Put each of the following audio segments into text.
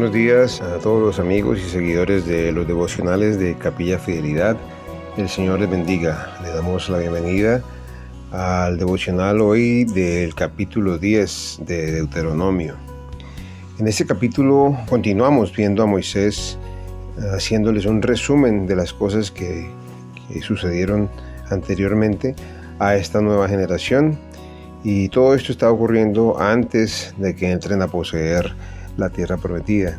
Buenos días a todos los amigos y seguidores de los devocionales de Capilla Fidelidad. El Señor les bendiga. Le damos la bienvenida al devocional hoy del capítulo 10 de Deuteronomio. En este capítulo continuamos viendo a Moisés haciéndoles un resumen de las cosas que sucedieron anteriormente a esta nueva generación, y todo esto está ocurriendo antes de que entren a poseer la tierra prometida.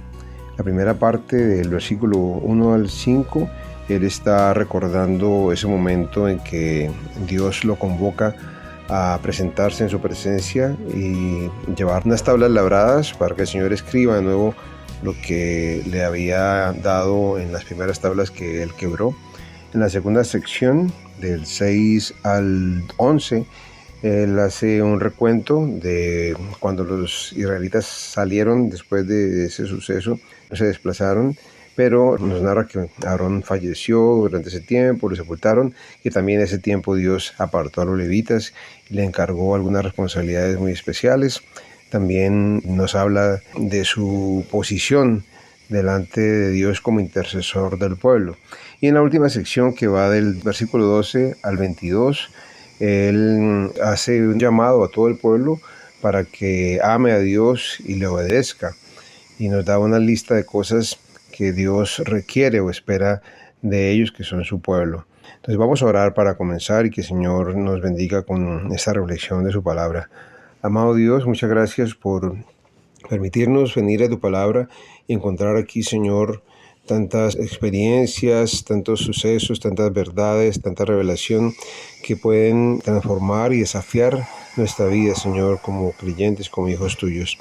La primera parte del versículo 1 al 5, él está recordando ese momento en que Dios lo convoca a presentarse en su presencia y llevar unas tablas labradas para que el Señor escriba de nuevo lo que le había dado en las primeras tablas que él quebró. En la segunda sección, del 6 al 11, él hace un recuento de cuando los israelitas salieron después de ese suceso, se desplazaron, pero nos narra que Aarón falleció durante ese tiempo, lo sepultaron, y también en ese tiempo Dios apartó a los levitas y le encargó algunas responsabilidades muy especiales. También nos habla de su posición delante de Dios como intercesor del pueblo. Y en la última sección, que va del versículo 12 al 22, él hace un llamado a todo el pueblo para que ame a Dios y le obedezca, y nos da una lista de cosas que Dios requiere o espera de ellos, que son su pueblo. Entonces vamos a orar para comenzar y que el Señor nos bendiga con esta reflexión de su palabra. Amado Dios, muchas gracias por permitirnos venir a tu palabra y encontrar aquí, Señor, tantas experiencias, tantos sucesos, tantas verdades, tanta revelación que pueden transformar y desafiar nuestra vida, Señor, como creyentes, como hijos tuyos.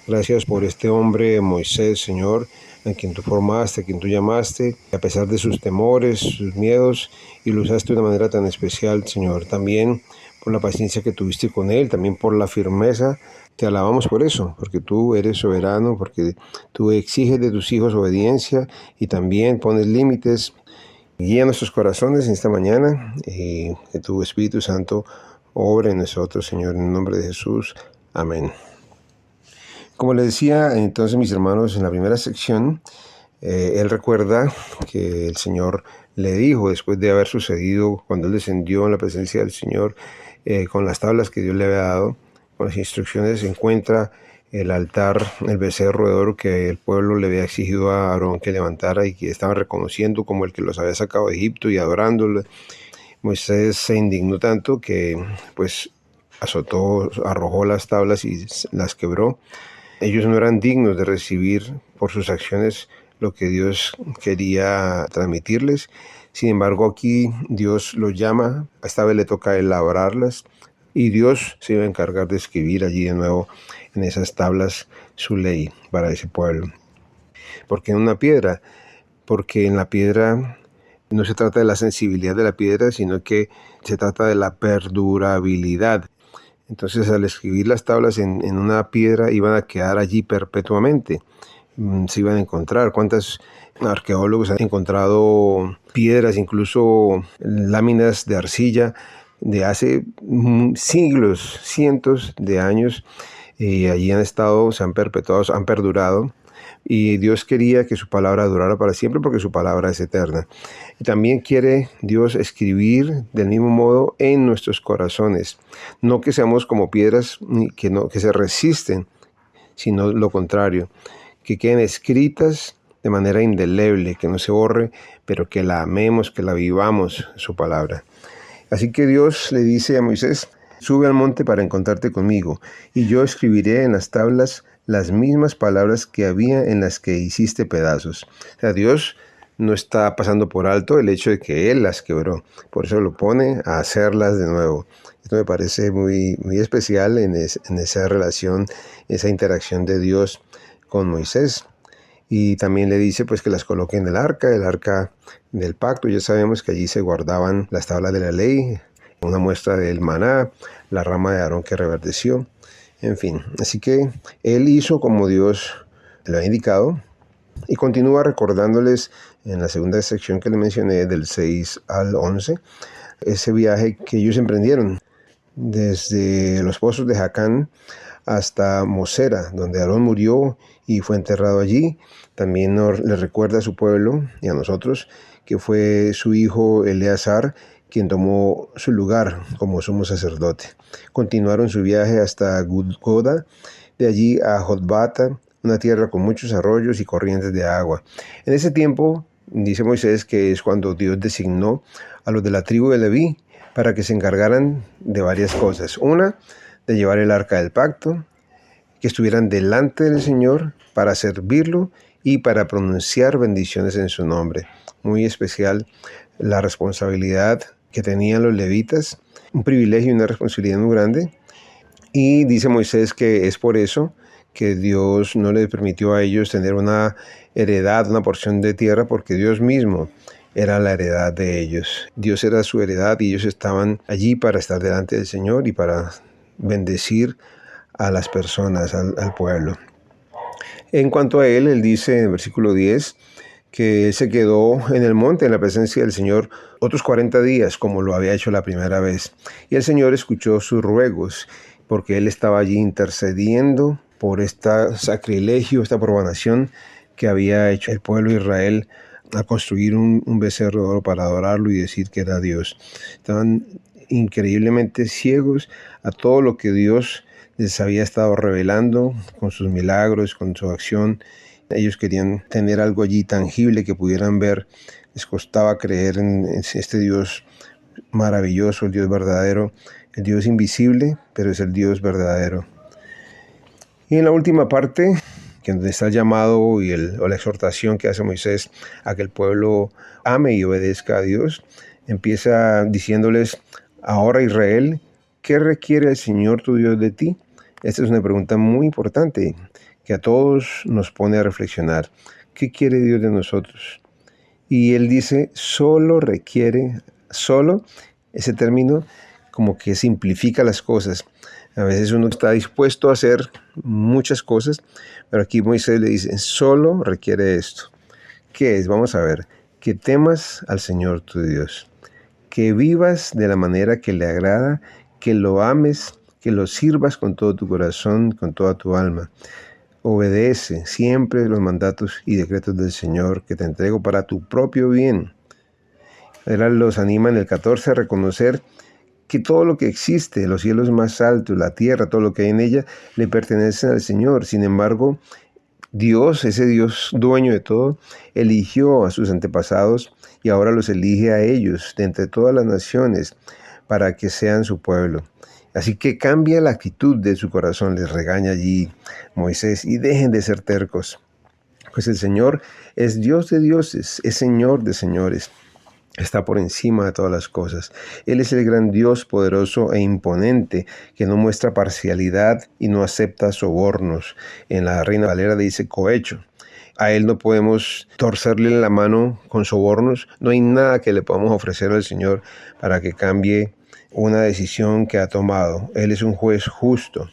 Gracias por este hombre, Moisés, Señor, a quien tú formaste, a quien tú llamaste, a pesar de sus temores, sus miedos, y lo usaste de una manera tan especial, Señor. También por la paciencia que tuviste con él, también por la firmeza. Te alabamos por eso, porque tú eres soberano, porque tú exiges de tus hijos obediencia y también pones límites. Guía nuestros corazones en esta mañana y que tu Espíritu Santo obre en nosotros, Señor, en el nombre de Jesús. Amén. Como les decía entonces, mis hermanos, en la primera sección, él recuerda que el Señor le dijo, después de haber sucedido, cuando él descendió en la presencia del Señor, con las tablas que Dios le había dado, con las instrucciones, se encuentra el altar, el becerro de oro que el pueblo le había exigido a Aarón que levantara y que estaban reconociendo como el que los había sacado de Egipto y adorándolo. Moisés se indignó tanto que pues azotó, arrojó las tablas y las quebró. Ellos no eran dignos de recibir por sus acciones lo que Dios quería transmitirles. Sin embargo, aquí Dios los llama, esta vez le toca elaborarlas, y Dios se iba a encargar de escribir allí de nuevo en esas tablas su ley para ese pueblo. ¿Por qué en una piedra? Porque en la piedra no se trata de la sensibilidad de la piedra, sino que se trata de la perdurabilidad. Entonces, al escribir las tablas en una piedra, iban a quedar allí perpetuamente. Se iban a encontrar. ¿Cuántos arqueólogos han encontrado piedras, incluso láminas de arcilla de hace siglos, cientos de años? Y allí han estado, se han perpetuado, han perdurado. Y Dios quería que su palabra durara para siempre, porque su palabra es eterna. Y también quiere Dios escribir del mismo modo en nuestros corazones. No que seamos como piedras que se resisten, sino lo contrario, que queden escritas de manera indeleble, que no se borre, pero que la amemos, que la vivamos, su palabra. Así que Dios le dice a Moisés: sube al monte para encontrarte conmigo, y yo escribiré en las tablas las mismas palabras que había en las que hiciste pedazos. O sea, Dios no está pasando por alto el hecho de que Él las quebró. Por eso lo pone a hacerlas de nuevo. Esto me parece muy, muy especial en esa relación, esa interacción de Dios con Moisés. Y también le dice pues que las coloque en el arca del pacto. Ya sabemos que allí se guardaban las tablas de la ley, una muestra del maná, la rama de Aarón que reverdeció, en fin. Así que él hizo como Dios le había indicado, y continúa recordándoles en la segunda sección que le mencioné, del 6 al 11, ese viaje que ellos emprendieron. desde los pozos de Jacán hasta Mosera, donde Aarón murió y fue enterrado allí. También le recuerda a su pueblo y a nosotros que fue su hijo Eleazar quien tomó su lugar como sumo sacerdote. Continuaron su viaje hasta Gudgoda, de allí a Jotbata, una tierra con muchos arroyos y corrientes de agua. En ese tiempo, dice Moisés, que es cuando Dios designó a los de la tribu de Leví para que se encargaran de varias cosas. Una, de llevar el arca del pacto, que estuvieran delante del Señor para servirlo y para pronunciar bendiciones en su nombre. Muy especial la responsabilidad que tenían los levitas, un privilegio y una responsabilidad muy grande. Y dice Moisés que es por eso que Dios no les permitió a ellos tener una heredad, una porción de tierra, porque Dios mismo era la heredad de ellos. Dios era su heredad y ellos estaban allí para estar delante del Señor y para bendecir a las personas, al pueblo. En cuanto a él dice en el versículo 10 que él se quedó en el monte en la presencia del Señor otros 40 días, como lo había hecho la primera vez. Y el Señor escuchó sus ruegos, porque él estaba allí intercediendo por este sacrilegio, esta profanación que había hecho el pueblo de Israel a construir un becerro de oro para adorarlo y decir que era Dios. Estaban increíblemente ciegos a todo lo que Dios les había estado revelando con sus milagros, con su acción. Ellos querían tener algo allí tangible que pudieran ver. Les costaba creer en este Dios maravilloso, el Dios verdadero, el Dios invisible, pero es el Dios verdadero. Y en la última parte, que donde está el llamado o la exhortación que hace Moisés a que el pueblo ame y obedezca a Dios, empieza diciéndoles: ahora Israel, ¿qué requiere el Señor tu Dios de ti? Esta es una pregunta muy importante que a todos nos pone a reflexionar. ¿Qué quiere Dios de nosotros? Y él dice, solo requiere, solo, ese término como que simplifica las cosas. A veces uno está dispuesto a hacer muchas cosas, pero aquí Moisés le dice, solo requiere esto. ¿Qué es? Vamos a ver. Que temas al Señor tu Dios, que vivas de la manera que le agrada, que lo ames, que lo sirvas con todo tu corazón, con toda tu alma. Obedece siempre los mandatos y decretos del Señor que te entrego para tu propio bien. Él los anima en el 14 a reconocer que todo lo que existe, los cielos más altos, la tierra, todo lo que hay en ella, le pertenece al Señor. Sin embargo, Dios, ese Dios dueño de todo, eligió a sus antepasados y ahora los elige a ellos de entre todas las naciones para que sean su pueblo. Así que cambia la actitud de su corazón, les regaña allí Moisés, y dejen de ser tercos. Pues el Señor es Dios de dioses, es Señor de señores. Está por encima de todas las cosas. Él es el gran Dios poderoso e imponente que no muestra parcialidad y no acepta sobornos. En la Reina Valera dice cohecho. A Él no podemos torcerle la mano con sobornos. No hay nada que le podamos ofrecer al Señor para que cambie una decisión que ha tomado. Él es un juez justo.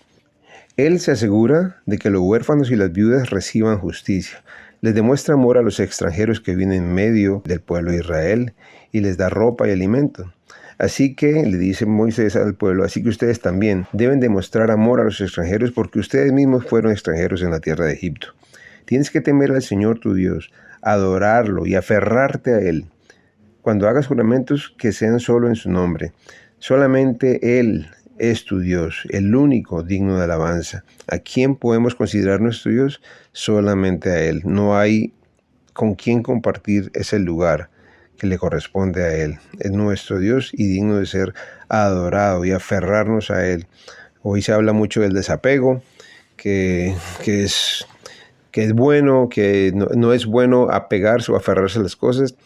Él se asegura de que los huérfanos y las viudas reciban justicia. Les demuestra amor a los extranjeros que vienen en medio del pueblo de Israel y les da ropa y alimento. Así que le dice Moisés al pueblo, así que ustedes también deben demostrar amor a los extranjeros porque ustedes mismos fueron extranjeros en la tierra de Egipto. Tienes que temer al Señor tu Dios, adorarlo y aferrarte a Él. Cuando hagas juramentos, que sean solo en su nombre. Solamente Él es tu Dios, el único digno de alabanza. ¿A quién podemos considerar nuestro Dios? Solamente a Él. No hay con quién compartir ese lugar que le corresponde a Él. Es nuestro Dios y digno de ser adorado y aferrarnos a Él. Hoy se habla mucho del desapego, que es bueno, que no es bueno apegarse o aferrarse a las cosas.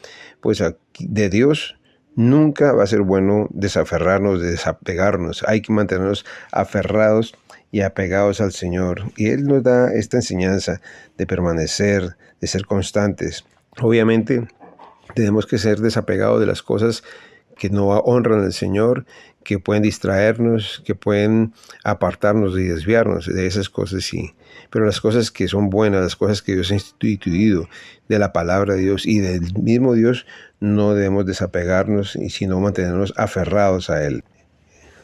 Pues de Dios nunca va a ser bueno desaferrarnos, desapegarnos. Hay que mantenernos aferrados y apegados al Señor. Y Él nos da esta enseñanza de permanecer, de ser constantes. Obviamente tenemos que ser desapegados de las cosas que no honran al Señor, que pueden distraernos, que pueden apartarnos y desviarnos. De esas cosas sí. Pero las cosas que son buenas, las cosas que Dios ha instituido de la palabra de Dios y del mismo Dios, no debemos desapegarnos, sino mantenernos aferrados a Él.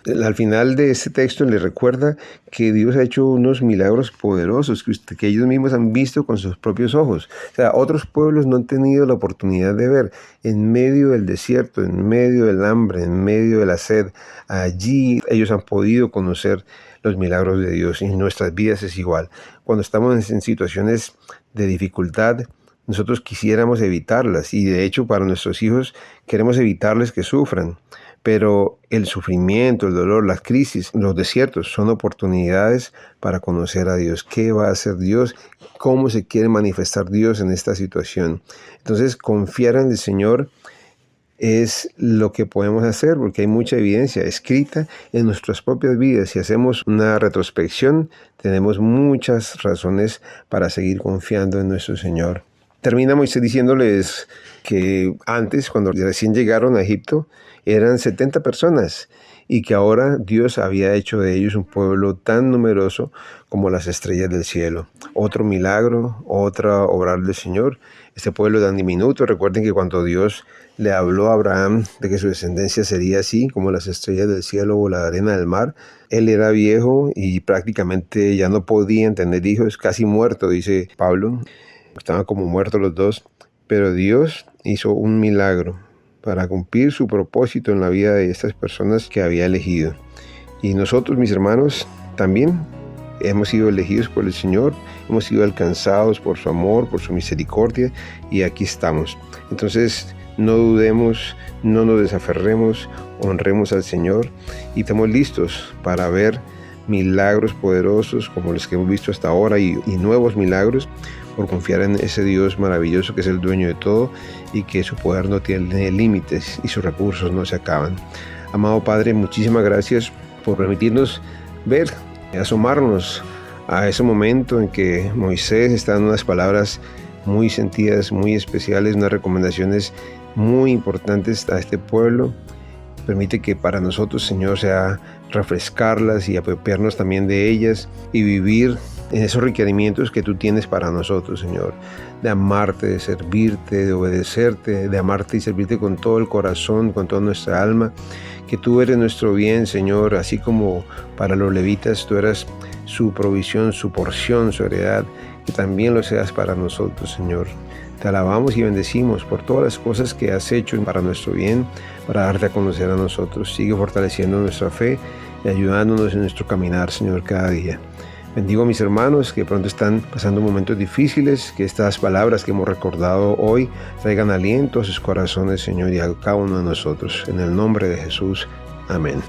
Al final de este texto les recuerda que Dios ha hecho unos milagros poderosos que ellos mismos han visto con sus propios ojos. O sea, otros pueblos no han tenido la oportunidad de ver. En medio del desierto, en medio del hambre, en medio de la sed, allí ellos han podido conocer los milagros de Dios, y en nuestras vidas es igual. Cuando estamos en situaciones de dificultad, nosotros quisiéramos evitarlas, y de hecho para nuestros hijos queremos evitarles que sufran. Pero el sufrimiento, el dolor, las crisis, los desiertos son oportunidades para conocer a Dios. ¿Qué va a hacer Dios? ¿Cómo se quiere manifestar Dios en esta situación? Entonces, confiar en el Señor es lo que podemos hacer, porque hay mucha evidencia escrita en nuestras propias vidas. Si hacemos una retrospección, tenemos muchas razones para seguir confiando en nuestro Señor. Termina Moisés diciéndoles que antes, cuando recién llegaron a Egipto, eran 70 personas y que ahora Dios había hecho de ellos un pueblo tan numeroso como las estrellas del cielo. Otro milagro, otra obra del Señor. Este pueblo tan diminuto, recuerden que cuando Dios le habló a Abraham de que su descendencia sería así, como las estrellas del cielo o la arena del mar, él era viejo y prácticamente ya no podía entender hijos, casi muerto, dice Pablo. Estaban como muertos los dos, pero Dios hizo un milagro para cumplir su propósito en la vida de estas personas que había elegido. Y nosotros, mis hermanos, también hemos sido elegidos por el Señor, hemos sido alcanzados por su amor, por su misericordia, y aquí estamos. Entonces, no dudemos, no nos desaferremos, honremos al Señor y estamos listos para ver milagros poderosos como los que hemos visto hasta ahora y nuevos milagros, por confiar en ese Dios maravilloso que es el dueño de todo y que su poder no tiene límites y sus recursos no se acaban. Amado Padre, muchísimas gracias por permitirnos ver, asomarnos a ese momento en que Moisés está dando unas palabras muy sentidas, muy especiales, unas recomendaciones muy importantes a este pueblo. Permite que para nosotros, Señor, sea refrescarlas y apropiarnos también de ellas y vivir en esos requerimientos que tú tienes para nosotros, Señor, de amarte, de servirte, de obedecerte, de amarte y servirte con todo el corazón, con toda nuestra alma, que tú eres nuestro bien, Señor, así como para los levitas tú eras su provisión, su porción, su heredad, que también lo seas para nosotros, Señor. Te alabamos y bendecimos por todas las cosas que has hecho para nuestro bien, para darte a conocer a nosotros. Sigue fortaleciendo nuestra fe y ayudándonos en nuestro caminar, Señor, cada día. Bendigo a mis hermanos que pronto están pasando momentos difíciles, que estas palabras que hemos recordado hoy traigan aliento a sus corazones, Señor, y a cada uno de nosotros. En el nombre de Jesús. Amén.